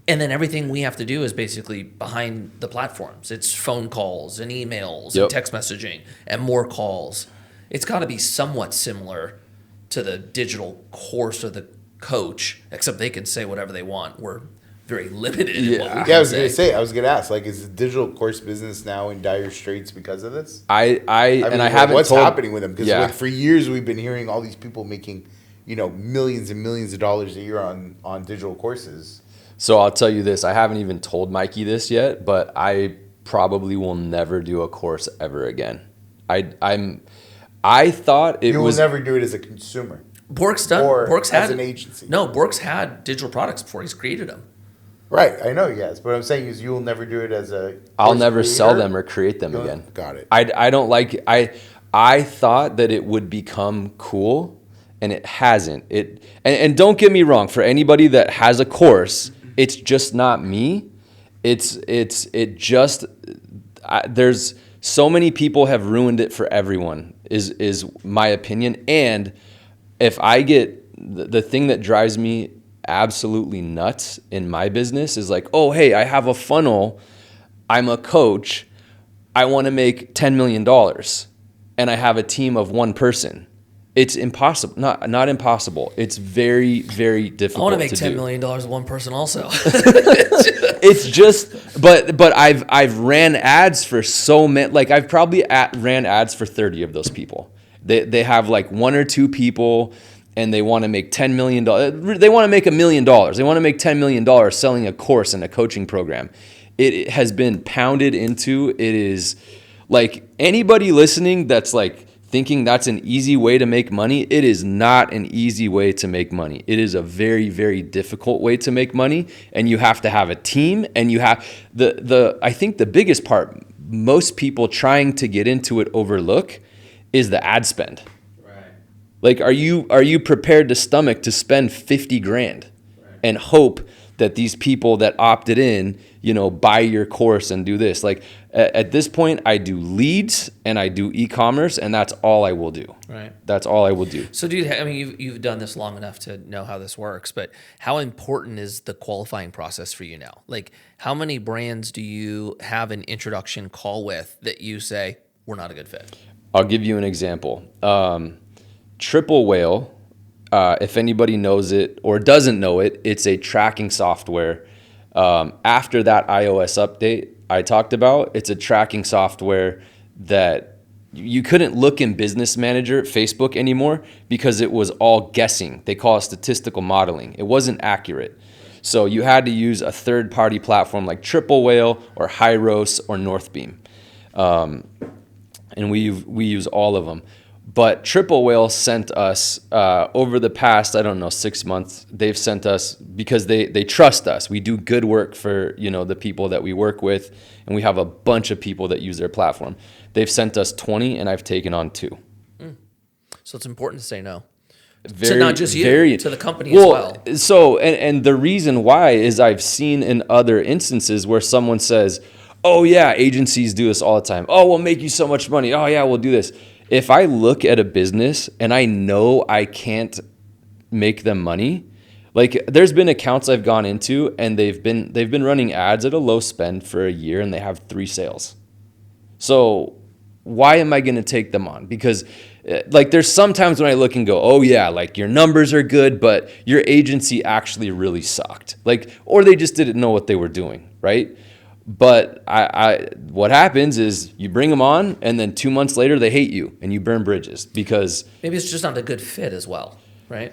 And then everything we have to do is basically behind the platforms. It's phone calls and emails and text messaging and more calls. It's got to be somewhat similar to the digital course or the coach, except they can say whatever they want. We're very limited in what we can I was going to ask, is the digital course business now in dire straits because of this? I haven't what's told, happening with them? Because for years we've been hearing all these people making, millions and millions of dollars a year on digital courses. So I'll tell you this, I haven't even told Mikey this yet, but I probably will never do a course ever again. I thought it was... You will never do it as a consumer. Bork's done. Or Bork's as an agency. No, Bork's had digital products before. He's created them. Right, I know he has. But what I'm saying is you will never do it as a... I'll never sell them or create them again. Got it. I don't like... I thought that it would become cool, and it hasn't. And don't get me wrong, for anybody that has a course, it's just not me. There's so many people have ruined it for everyone, is my opinion. And if I get the thing that drives me absolutely nuts in my business is like, oh, hey, I have a funnel. I'm a coach. I want to make $10 million and I have a team of one person. It's impossible. Not impossible. It's very, very difficult. I want to make $10 million with one person also. It's just, but I've ran ads for so many, I've probably ran ads for 30 of those people. They have one or two people and they want to make $10 million. They want to make $1 million. They want to make $10 million selling a course and a coaching program. It has been pounded into. It is anybody listening that's thinking that's an easy way to make money. It is not an easy way to make money. It is a very, very difficult way to make money. And you have to have a team, and you have I think the biggest part most people trying to get into it overlook is the ad spend. Right. Are you prepared to stomach to spend $50,000 and hope that these people that opted in, buy your course and do this? At this point, I do leads and I do e-commerce, and that's all I will do. Right. That's all I will do. So, dude, I mean, you've done this long enough to know how this works, but how important is the qualifying process for you now? How many brands do you have an introduction call with that you say, we're not a good fit? I'll give you an example. Triple Whale, if anybody knows it or doesn't know it, it's a tracking software. After that iOS update I talked about, it's a tracking software that you couldn't look in Business Manager, Facebook anymore, because it was all guessing. They call it statistical modeling. It wasn't accurate. So you had to use a third-party platform like Triple Whale or Hyros or Northbeam. And we use all of them. But Triple Whale sent us, over the past, 6 months, they've sent us, because they trust us. We do good work for, the people that we work with, and we have a bunch of people that use their platform. They've sent us 20, and I've taken on 2. So it's important to say no. Very, to not just you, to the company as well. So, and the reason why is I've seen in other instances where someone says, oh yeah, agencies do this all the time. Oh, we'll make you so much money. Oh yeah, we'll do this. If I look at a business and I know I can't make them money, there's been accounts I've gone into and they've been running ads at a low spend for a year and they have 3 sales. So why am I going to take them on? Because Like there's sometimes when I look and go, oh yeah, like your numbers are good, but your agency actually really sucked. Like, or they just didn't know what they were doing, right? But what happens is you bring them on, and then 2 months later they hate you, and you burn bridges because maybe it's just not a good fit as well, right?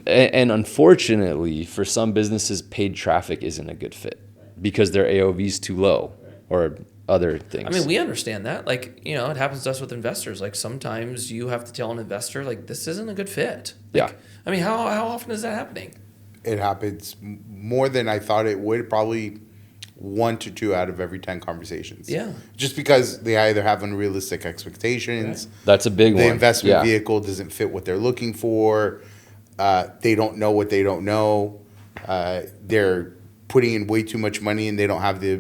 And unfortunately, for some businesses, paid traffic isn't a good fit because their AOV is too low or other things. I mean, we understand that. Like, it happens to us with investors. Like, sometimes you have to tell an investor, like, this isn't a good fit. Like, Yeah. I mean, how often is that happening? It happens more than I thought it would. Probably 1 to 2 out of every 10 conversations. Yeah. Just because they either have unrealistic expectations. Right. That's a big one. The investment Yeah. vehicle doesn't fit what they're looking for. They don't know what they don't know. They're putting in way too much money and they don't have the.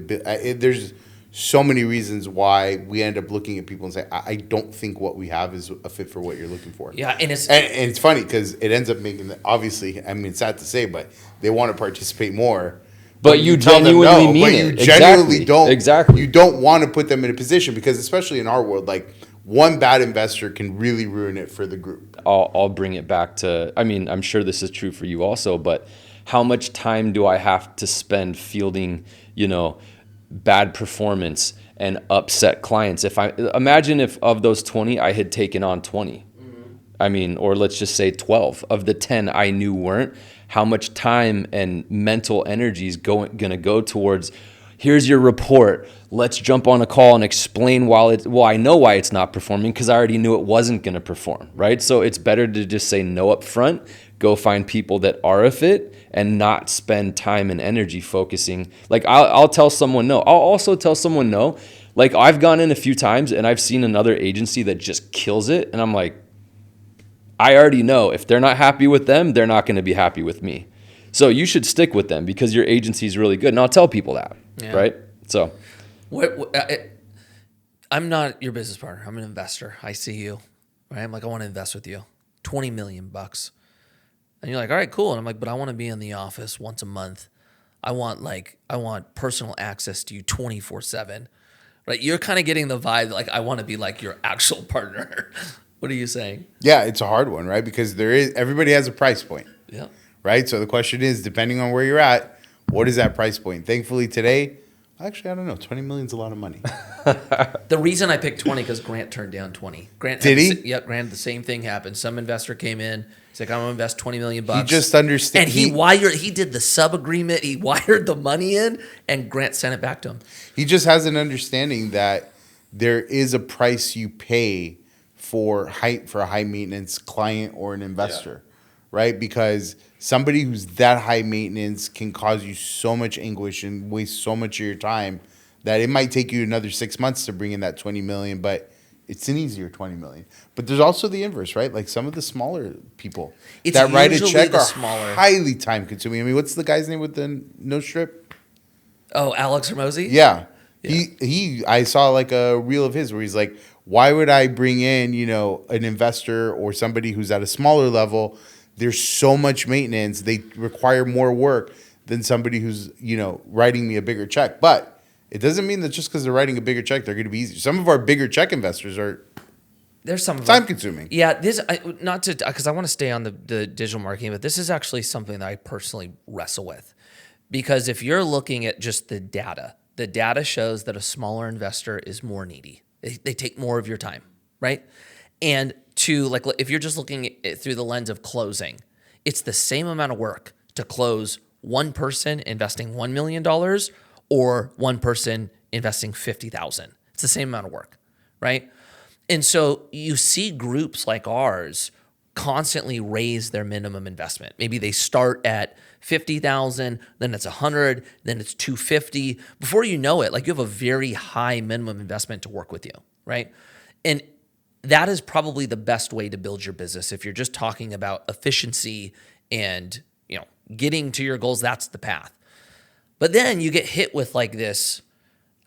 There's so many reasons why we end up looking at people and say, I don't think what we have is a fit for what you're looking for. Yeah, and it's And it's funny because it ends up making them, obviously, I mean, it's sad to say, but they want to participate more. But you tell them genuinely mean but it. you genuinely Exactly. don't. Exactly. You don't want to put them in a position because, especially in our world, like one bad investor can really ruin it for the group. I'll bring it back to, I mean, I'm sure this is true for you also, but how much time do I have to spend fielding, bad performance and upset clients? Imagine if of those 20, I had taken on 20. I mean, or let's just say 12 of the 10 I knew weren't. How much time and mental energy is going to go towards, here's your report. Let's jump on a call and explain I know why it's not performing because I already knew it wasn't going to perform, right? So it's better to just say no up front, go find people that are a fit and not spend time and energy focusing. Like I'll tell someone no. I'll also tell someone no. Like I've gone in a few times and I've seen another agency that just kills it. And I'm like, I already know if they're not happy with them, they're not going to be happy with me. So you should stick with them because your agency is really good. And I'll tell people that, right? So I'm not your business partner. I'm an investor. I see you, right? I'm like, I want to invest with you, $20 million. And you're like, all right, cool. And I'm like, but I want to be in the office once a month. I want personal access to you 24/7, right? You're kind of getting the vibe like I want to be like your actual partner. What are you saying? Yeah, it's a hard one, right? Because everybody has a price point. Yeah. Right? So the question is, depending on where you're at, what is that price point? Thankfully today, actually, I don't know. 20 million is a lot of money. The reason I picked 20 because Grant turned down 20. Did he? Yeah, Grant, the same thing happened. Some investor came in. He's like, I'm going to invest $20 million. He just understands. And he did the sub agreement. He wired the money in, and Grant sent it back to him. He just has an understanding that there is a price you pay for a high maintenance client or an investor, right? Because somebody who's that high maintenance can cause you so much anguish and waste so much of your time that it might take you another 6 months to bring in that 20 million, but it's an easier 20 million. But there's also the inverse, right? Like some of the smaller people that write a check are highly time consuming. I mean, what's the guy's name with the no strip? Oh, Alex Hermosi? Yeah. I saw like a reel of his where he's like, why would I bring in, an investor or somebody who's at a smaller level? There's so much maintenance. They require more work than somebody who's, writing me a bigger check. But it doesn't mean that just because they're writing a bigger check, they're going to be easier. Some of our bigger check investors are time consuming. Yeah, because I want to stay on the digital marketing, but this is actually something that I personally wrestle with. Because if you're looking at just the data shows that a smaller investor is more needy. They take more of your time, right? And if you're just looking at it through the lens of closing, it's the same amount of work to close one person investing $1 million or one person investing $50,000. It's the same amount of work, right? And so you see groups like ours constantly raise their minimum investment. Maybe they start at 50,000, then it's 100, then it's 250. Before you know it, like you have a very high minimum investment to work with you, right? And that is probably the best way to build your business. If you're just talking about efficiency and, getting to your goals, that's the path. But then you get hit with like this,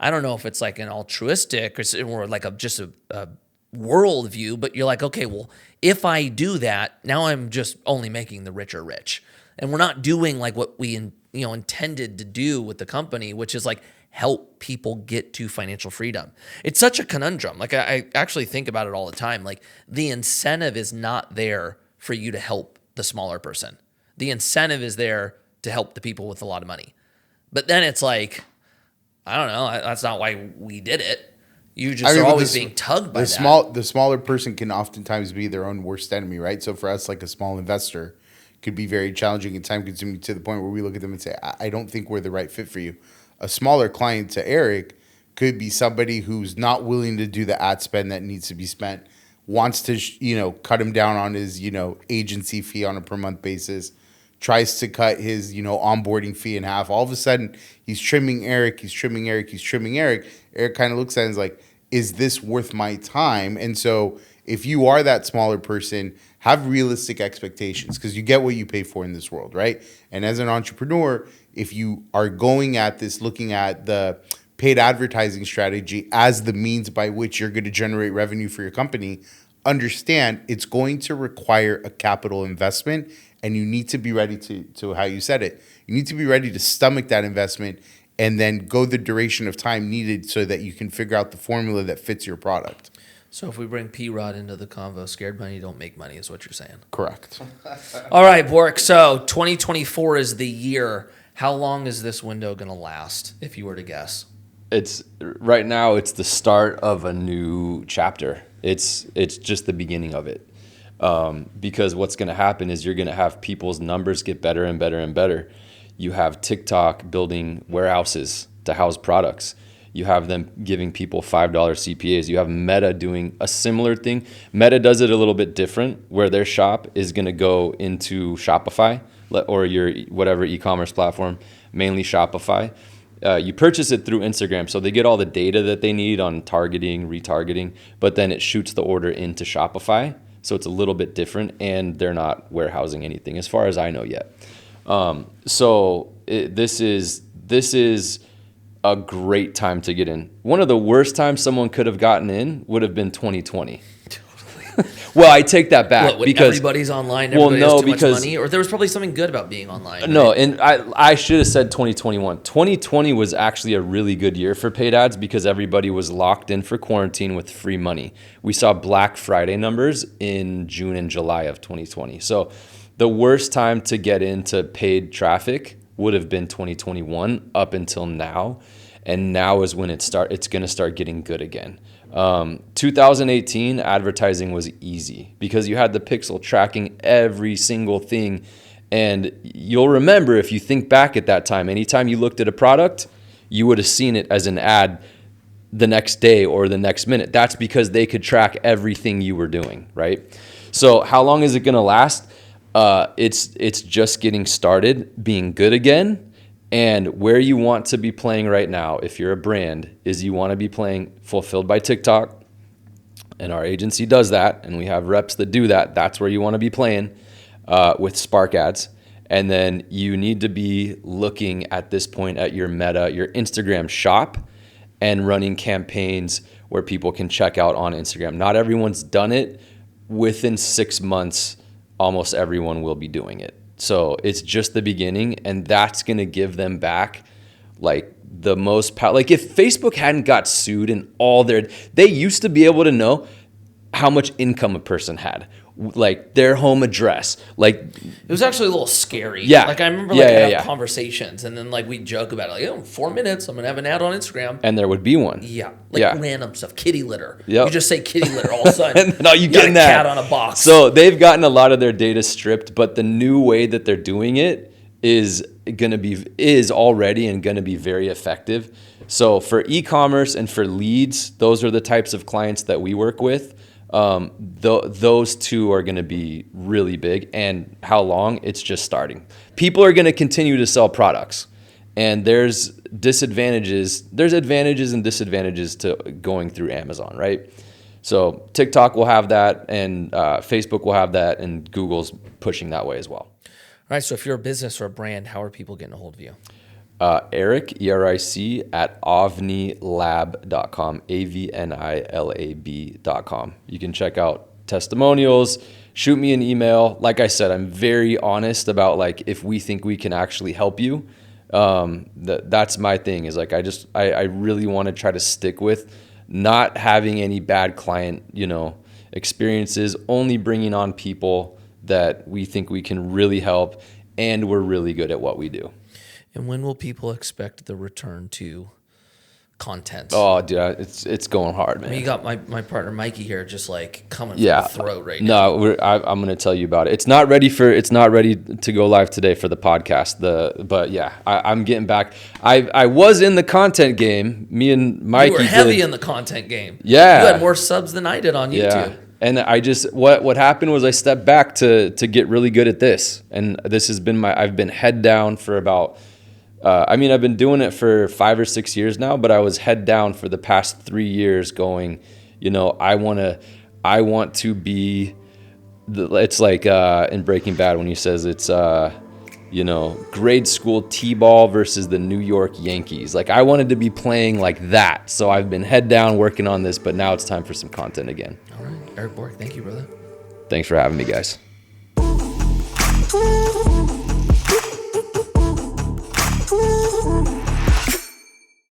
I don't know if it's like an altruistic or like just a world view, but you're like, okay, well, if I do that, now I'm just only making the richer rich. And we're not doing like what we intended to do with the company, which is like help people get to financial freedom. It's such a conundrum. Like I actually think about it all the time. Like the incentive is not there for you to help the smaller person. The incentive is there to help the people with a lot of money. But then it's like, I don't know, that's not why we did it. You just are always being tugged by that. The smaller person can oftentimes be their own worst enemy, right? So for us, like a small investor, could be very challenging and time consuming to the point where we look at them and say, I don't think we're the right fit for you. A smaller client to Eric could be somebody who's not willing to do the ad spend that needs to be spent, wants to, cut him down on his, agency fee on a per month basis, tries to cut his, onboarding fee in half. All of a sudden, he's trimming Eric. Eric kind of looks at it and is like, is this worth my time? And so if you are that smaller person, have realistic expectations because you get what you pay for in this world, right? And as an entrepreneur, if you are going at this, looking at the paid advertising strategy as the means by which you're going to generate revenue for your company, understand it's going to require a capital investment, and you need to be ready to how you said it. You need to be ready to stomach that investment and then go the duration of time needed so that you can figure out the formula that fits your product. So if we bring P-Rod into the convo, scared money don't make money is what you're saying. Correct. All right, Bork. So 2024 is the year. How long is this window going to last, if you were to guess? It's right now. It's the start of a new chapter. It's just the beginning of it. Because what's going to happen is you're going to have people's numbers get better and better and better. You have TikTok building warehouses to house products. You have them giving people $5 CPAs. You have Meta doing a similar thing. Meta does it a little bit different, where their shop is going to go into Shopify or your whatever e-commerce platform, mainly Shopify. You purchase it through Instagram, so they get all the data that they need on targeting, retargeting, but then it shoots the order into Shopify. So it's a little bit different, and they're not warehousing anything as far as I know yet. This is a great time to get in. One of the worst times someone could have gotten in would have been 2020. Well, I take that back because everybody's online. Everybody has too much money, or there was probably something good about being online. No, right? And I should have said 2021. 2020 was actually a really good year for paid ads because everybody was locked in for quarantine with free money. We saw Black Friday numbers in June and July of 2020. So the worst time to get into paid traffic would have been 2021 up until now. And now is when it's going to start getting good again. 2018 advertising was easy because you had the pixel tracking every single thing. And you'll remember, if you think back at that time, anytime you looked at a product, you would have seen it as an ad the next day or the next minute. That's because they could track everything you were doing, right? So how long is it going to last? It's just getting started, being good again. And where you want to be playing right now, if you're a brand, is you want to be playing fulfilled by TikTok. And our agency does that. And we have reps that do that. That's where you want to be playing with Spark ads. And then you need to be looking at this point at your Meta, your Instagram shop, and running campaigns where people can check out on Instagram. Not everyone's done it. Within 6 months, almost everyone will be doing it. So it's just the beginning, and that's going to give them back like the most power. Like if Facebook hadn't got sued and they used to be able to know how much income a person had, like their home address. Like it was actually a little scary. Yeah. Like I remember I'd have conversations, and then like we'd joke about it. Like, 4 minutes, I'm going to have an ad on Instagram. And there would be one. Yeah. Like random stuff. Kitty litter. Yep. You just say kitty litter all of a sudden. And you get a cat on a box. So they've gotten a lot of their data stripped, but the new way that they're doing it is already and going to be very effective. So for e-commerce and for leads, those are the types of clients that we work with. Those two are going to be really big. And how long? It's just starting. People are going to continue to sell products, and there's disadvantages. There's advantages and disadvantages to going through Amazon, right? So TikTok will have that, and Facebook will have that, and Google's pushing that way as well. All right. So if you're a business or a brand, how are people getting a hold of you? Eric, ERIC, at avnilab.com, AVNILAB.com. You can check out testimonials, shoot me an email. Like I said, I'm very honest about like if we think we can actually help you. That's my thing, is like, I really want to try to stick with not having any bad client, experiences, only bringing on people that we think we can really help and we're really good at what we do. And when will people expect the return to content? Oh, dude, it's going hard, man. I mean, you got my partner Mikey here, just like coming from the throat right now. No, I'm going to tell you about it. It's not ready to go live today for the podcast. But yeah, I'm getting back. I was in the content game. Me and Mikey. You were heavy in the content game. Yeah, you had more subs than I did on YouTube. Yeah. And I just what happened was I stepped back to get really good at this, and this has been I've been head down for about. I've been doing it for 5 or 6 years now, but I was head down for the past 3 years going, I want to be, it's like in Breaking Bad when he says it's, grade school T-ball versus the New York Yankees. Like, I wanted to be playing like that. So I've been head down working on this, but now it's time for some content again. All right. Eric Bork, thank you, brother. Thanks for having me, guys.